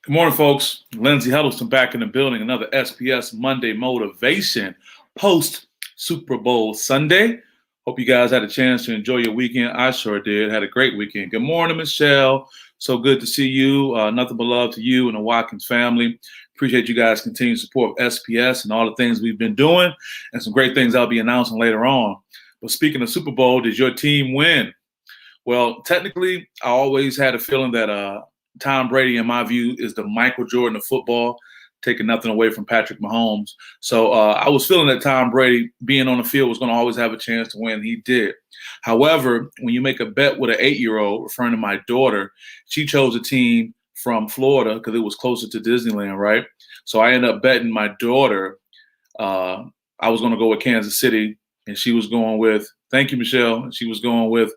Good morning, folks. Lindsey Huddleston back in the building. Another SPS Monday Motivation post Super Bowl Sunday. Hope you guys had a chance to enjoy your weekend. I sure did. Had a great weekend. Good morning, Michelle. So good to see you. Nothing but love to you and the Watkins family. Appreciate you guys' continued support of SPS and all the things we've been doing and some great things I'll be announcing later on. But speaking of Super Bowl, did your team win? Well, technically, I always had a feeling that Tom Brady, in my view, is the Michael Jordan of football, taking nothing away from Patrick Mahomes. So I was feeling that Tom Brady being on the field was going to always have a chance to win. He did. However, when you make a bet with an 8-year-old, referring to my daughter, she chose a team from Florida because it was closer to Disneyland, right? So I ended up betting my daughter. I was going to go with Kansas City, and she was going with, thank you, Michelle, she was going with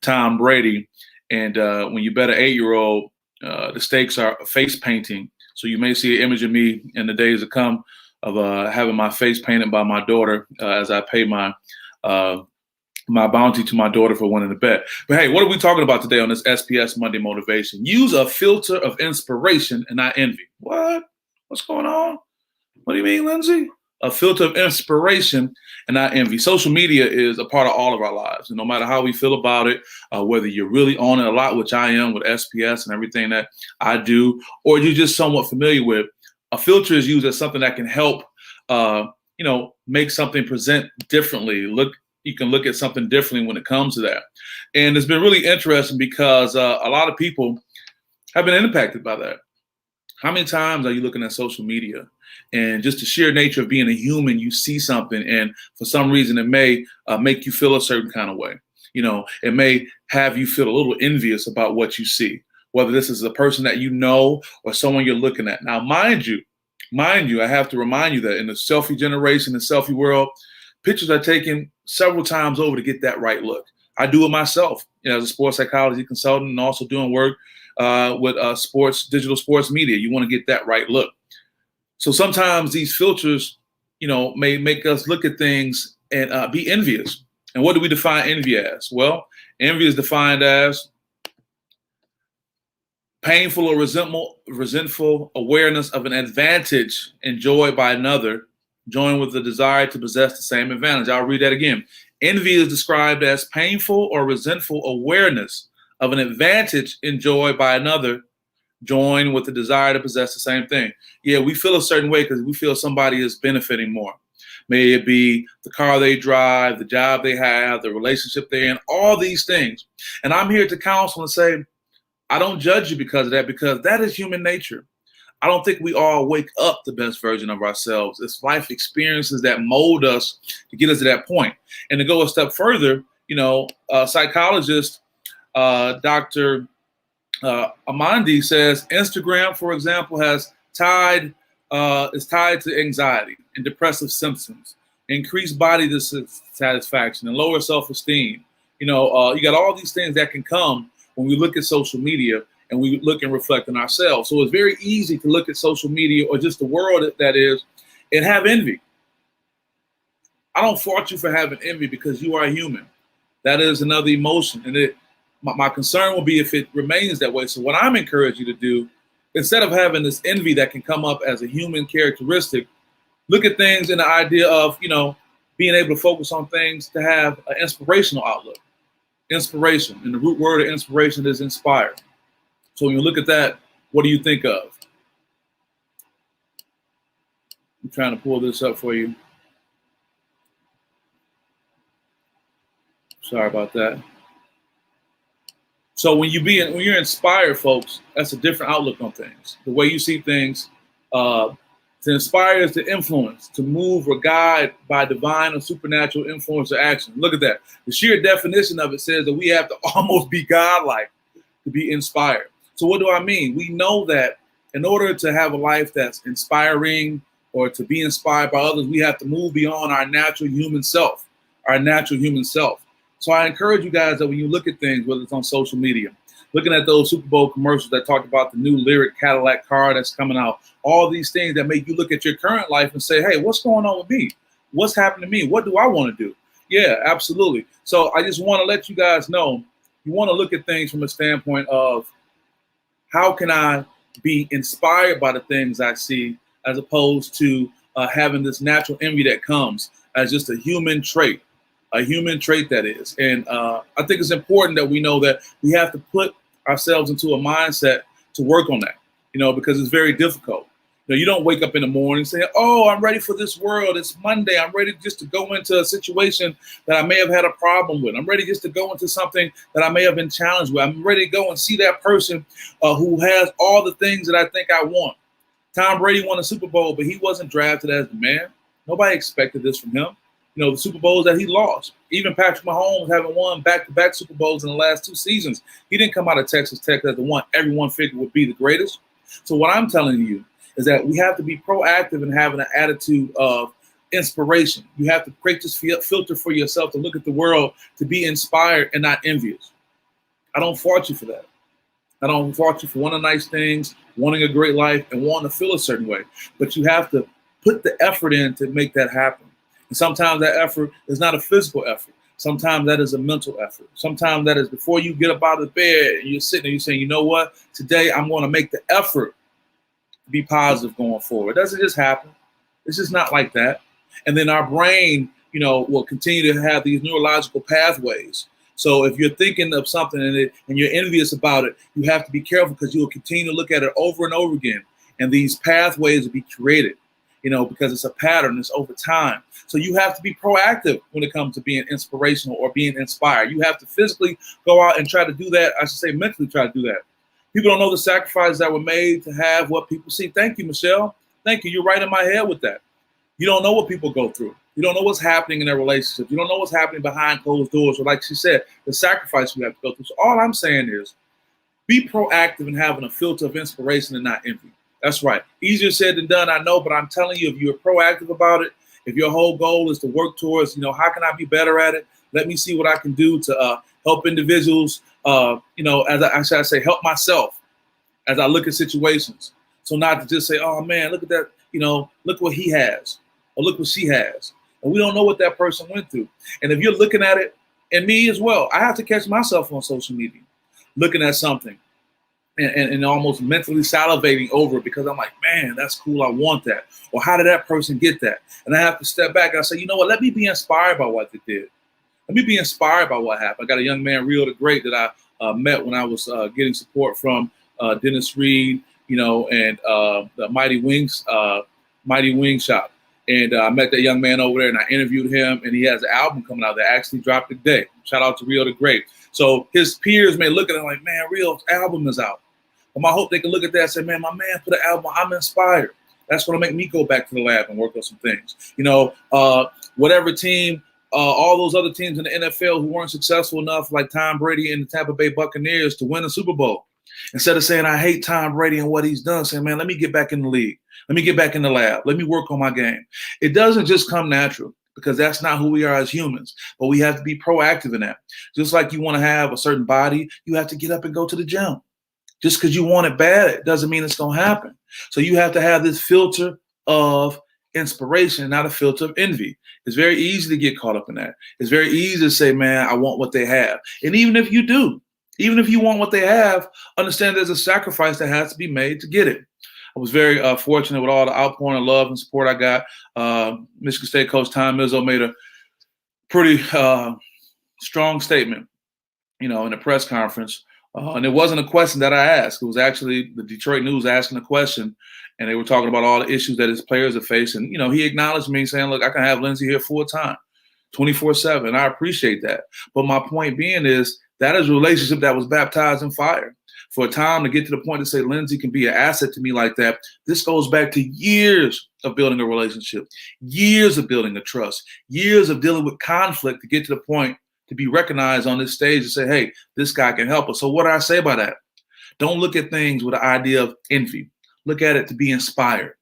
Tom Brady. And when you bet an 8-year-old, the stakes are face painting. So you may see an image of me in the days to come of having my face painted by my daughter as I pay my bounty to my daughter for winning the bet. But hey, what are we talking about today on this SPS Monday Motivation? Use a filter of inspiration and not envy. What? What's going on? What do you mean, Lindsey? A filter of inspiration and not envy. Social media is a part of all of our lives. And no matter how we feel about it, whether you're really on it a lot, which I am with SPS and everything that I do, or you're just somewhat familiar with, a filter is used as something that can help, make something present differently. You can look at something differently when it comes to that. And it's been really interesting because a lot of people have been impacted by that. How many times are you looking at social media and just the sheer nature of being a human, you see something and for some reason it may make you feel a certain kind of way. It may have you feel a little envious about what you see, whether this is a person that you know or someone you're looking at. Now, mind you, I have to remind you that in the selfie generation, the selfie world, pictures are taken several times over to get that right look. I do it myself, as a sports psychology consultant and also doing work with digital sports media. You want to get that right look. So sometimes these filters, may make us look at things and be envious. And what do we define envy as? Well, envy is defined as painful or resentful awareness of an advantage enjoyed by another, joined with the desire to possess the same advantage. I'll read that again. Envy is described as painful or resentful awareness of an advantage enjoyed by another, joined with the desire to possess the same thing. Yeah, we feel a certain way because we feel somebody is benefiting more. May it be the car they drive, the job they have, the relationship they're in, all these things. And I'm here to counsel and say, I don't judge you because of that, because that is human nature. I don't think we all wake up the best version of ourselves. It's life experiences that mold us to get us to that point. And to go a step further, psychologist Dr. Amandi says Instagram, for example, is tied to anxiety and depressive symptoms, increased body dissatisfaction, and lower self-esteem. You got all these things that can come when we look at social media and we look and reflect on ourselves. So it's very easy to look at social media or just the world that is and have envy. I don't fault you for having envy because you are human. That is another emotion. And my concern will be if it remains that way. So what I'm encouraging you to do, instead of having this envy that can come up as a human characteristic, look at things in the idea of, being able to focus on things to have an inspirational outlook. Inspiration. And the root word of inspiration is inspire. So when you look at that, what do you think of? I'm trying to pull this up for you. Sorry about that. So when you're inspired, folks, that's a different outlook on things. The way you see things, to inspire is to influence, to move or guide by divine or supernatural influence or action. Look at that. The sheer definition of it says that we have to almost be godlike to be inspired. So what do I mean? We know that in order to have a life that's inspiring or to be inspired by others, we have to move beyond our natural human self. So I encourage you guys that when you look at things, whether it's on social media, looking at those Super Bowl commercials that talked about the new Lyric Cadillac car that's coming out, all these things that make you look at your current life and say, hey, what's going on with me? What's happening to me? What do I want to do? Yeah, absolutely. So I just want to let you guys know, you want to look at things from a standpoint of how can I be inspired by the things I see, as opposed to having this natural envy that comes as just a human trait. A human trait, that is. And I think it's important that we know that we have to put ourselves into a mindset to work on that, because it's very difficult. You don't wake up in the morning saying, oh, I'm ready for this world. It's Monday. I'm ready just to go into a situation that I may have had a problem with. I'm ready just to go into something that I may have been challenged with. I'm ready to go and see that person who has all the things that I think I want. Tom Brady won a Super Bowl, but he wasn't drafted as the man. Nobody expected this from him. The Super Bowls that he lost. Even Patrick Mahomes, having won back-to-back Super Bowls in the last 2 seasons, he didn't come out of Texas Tech as the one everyone figured would be the greatest. So what I'm telling you is that we have to be proactive in having an attitude of inspiration. You have to create this filter for yourself to look at the world, to be inspired and not envious. I don't fault you for that. I don't fault you for wanting nice things, wanting a great life, and wanting to feel a certain way. But you have to put the effort in to make that happen. And sometimes that effort is not a physical effort. Sometimes that is a mental effort. Sometimes that is before you get up out of the bed and you're sitting there, you're saying, you know what? Today I'm going to make the effort to be positive going forward. It doesn't just happen. It's just not like that. And then our brain, will continue to have these neurological pathways. So if you're thinking of something and you're envious about it, you have to be careful, because you will continue to look at it over and over again. And these pathways will be created, because it's a pattern, it's over time. So you have to be proactive when it comes to being inspirational or being inspired. You have to physically go out and try to do that. I should say mentally try to do that. People don't know the sacrifices that were made to have what people see. Thank you, Michelle. Thank you. You're right in my head with that. You don't know what people go through. You don't know what's happening in their relationships. You don't know what's happening behind closed doors. Or like she said, the sacrifice we have to go through. So all I'm saying is be proactive in having a filter of inspiration and not envy. That's right. Easier said than done, I know, but I'm telling you, if you're proactive about it, if your whole goal is to work towards, how can I be better at it? Let me see what I can do to help individuals, as I say, help myself as I look at situations. So not to just say, oh, man, look at that, look what he has or look what she has. And we don't know what that person went through. And if you're looking at it, and me as well, I have to catch myself on social media looking at something. And almost mentally salivating over it, because I'm like, man, that's cool. I want that. Or how did that person get that? And I have to step back and I say, you know what? Let me be inspired by what they did. Let me be inspired by what happened. I got a young man, Real the Great, that I met when I was getting support from Dennis Reed, and the Mighty Wing Shop. And I met that young man over there and I interviewed him, and he has an album coming out that actually dropped today. Shout out to Real the Great. So his peers may look at him like, man, Real's album is out. I hope they can look at that and say, man, my man put an album, I'm inspired. That's going to make me go back to the lab and work on some things. Whatever team, all those other teams in the NFL who weren't successful enough, like Tom Brady and the Tampa Bay Buccaneers, to win a Super Bowl. Instead of saying, I hate Tom Brady and what he's done, saying, man, let me get back in the league. Let me get back in the lab. Let me work on my game. It doesn't just come natural, because that's not who we are as humans. But we have to be proactive in that. Just like you want to have a certain body, you have to get up and go to the gym. Just because you want it bad, it doesn't mean it's going to happen. So you have to have this filter of inspiration, not a filter of envy. It's very easy to get caught up in that. It's very easy to say, man, I want what they have. And even if you do, even if you want what they have, understand there's a sacrifice that has to be made to get it. I was very fortunate with all the outpouring of love and support I got. Michigan State coach Tom Izzo made a pretty strong statement, in the press conference. And it wasn't a question that I asked. It was actually the Detroit News asking a question, and they were talking about all the issues that his players are facing. He acknowledged me saying, look, I can have Lindsey here full time, 24/7. And I appreciate that. But my point being is that is a relationship that was baptized in fire. For Tom to get to the point to say Lindsey can be an asset to me like that, this goes back to years of building a relationship, years of building a trust, years of dealing with conflict to get to the point to be recognized on this stage and say, hey, this guy can help us. So what do I say by that? Don't look at things with the idea of envy. Look at it to be inspired.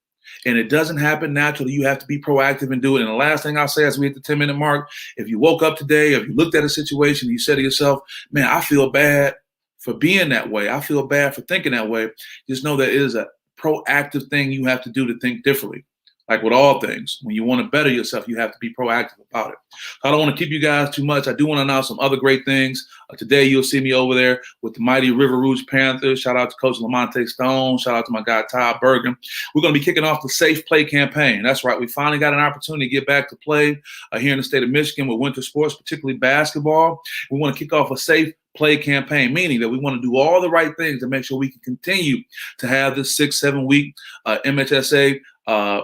And it doesn't happen naturally. You have to be proactive and do it. And the last thing I'll say as we hit the 10-minute mark, if you woke up today, if you looked at a situation, you said to yourself, man, I feel bad for being that way. I feel bad for thinking that way. Just know that it is a proactive thing you have to do to think differently. Like with all things, when you want to better yourself, you have to be proactive about it. So I don't want to keep you guys too much. I do want to announce some other great things. Today, you'll see me over there with the mighty River Rouge Panthers. Shout out to Coach Lamonte Stone. Shout out to my guy, Todd Bergen. We're going to be kicking off the Safe Play campaign. That's right. We finally got an opportunity to get back to play here in the state of Michigan with winter sports, particularly basketball. We want to kick off a Safe Play campaign, meaning that we want to do all the right things to make sure we can continue to have this 6-7 week MHSA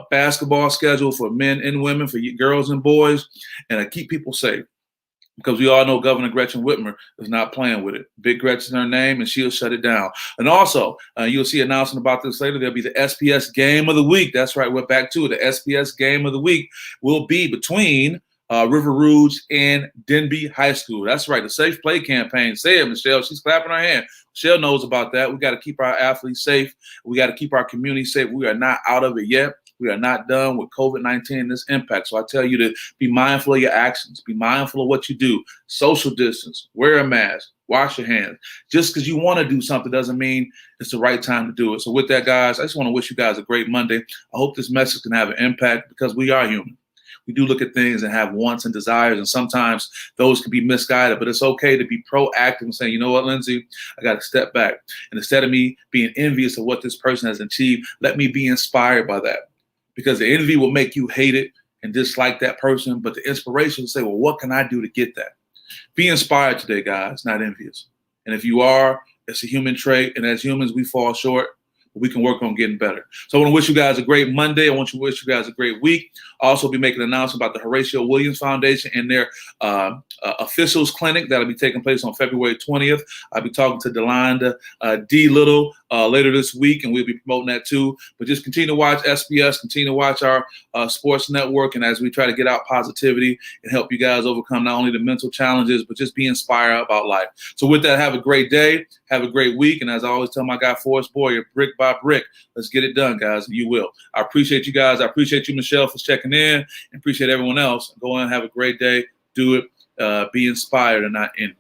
basketball schedule for men and women, for girls and boys, and keep people safe. Because we all know Governor Gretchen Whitmer is not playing with it. Big Gretchen's her name, and she'll shut it down. And also, you'll see an announcement about this later. There'll be the SPS Game of the Week. That's right, we're back to it. The SPS Game of the Week will be between River Rouge and Denby High School. That's right, the Safe Play campaign. Say it, Michelle. She's clapping her hand. Michelle knows about that. We got to keep our athletes safe. We got to keep our community safe. We are not out of it yet. We are not done with COVID-19 and this impact. So I tell you to be mindful of your actions. Be mindful of what you do. Social distance, wear a mask, wash your hands. Just because you want to do something doesn't mean it's the right time to do it. So with that, guys, I just want to wish you guys a great Monday. I hope this message can have an impact because we are human. We do look at things and have wants and desires, and sometimes those can be misguided, but it's okay to be proactive and saying, you know what, Lindsay, I got to step back. And instead of me being envious of what this person has achieved, let me be inspired by that. Because the envy will make you hate it and dislike that person, but the inspiration will say, well, what can I do to get that? Be inspired today, guys, not envious. And if you are, it's a human trait, and as humans, we fall short. We can work on getting better. So I want to wish you guys a great Monday. I want to wish you guys a great week. I'll also be making an announcement about the Horatio Williams Foundation and their officials clinic that'll be taking place on February 20th. I'll be talking to Delonda D. Little later this week, and we'll be promoting that too. But just continue to watch SPS, continue to watch our sports network, and as we try to get out positivity and help you guys overcome not only the mental challenges, but just be inspired about life. So with that, have a great day. Have a great week. And as I always tell my guy, Forrest Boyer, brick by brick, let's get it done, guys, and you will. I appreciate you guys. I appreciate you, Michelle, for checking in, and appreciate everyone else. Go on and have a great day. Do it. Be inspired and not envy.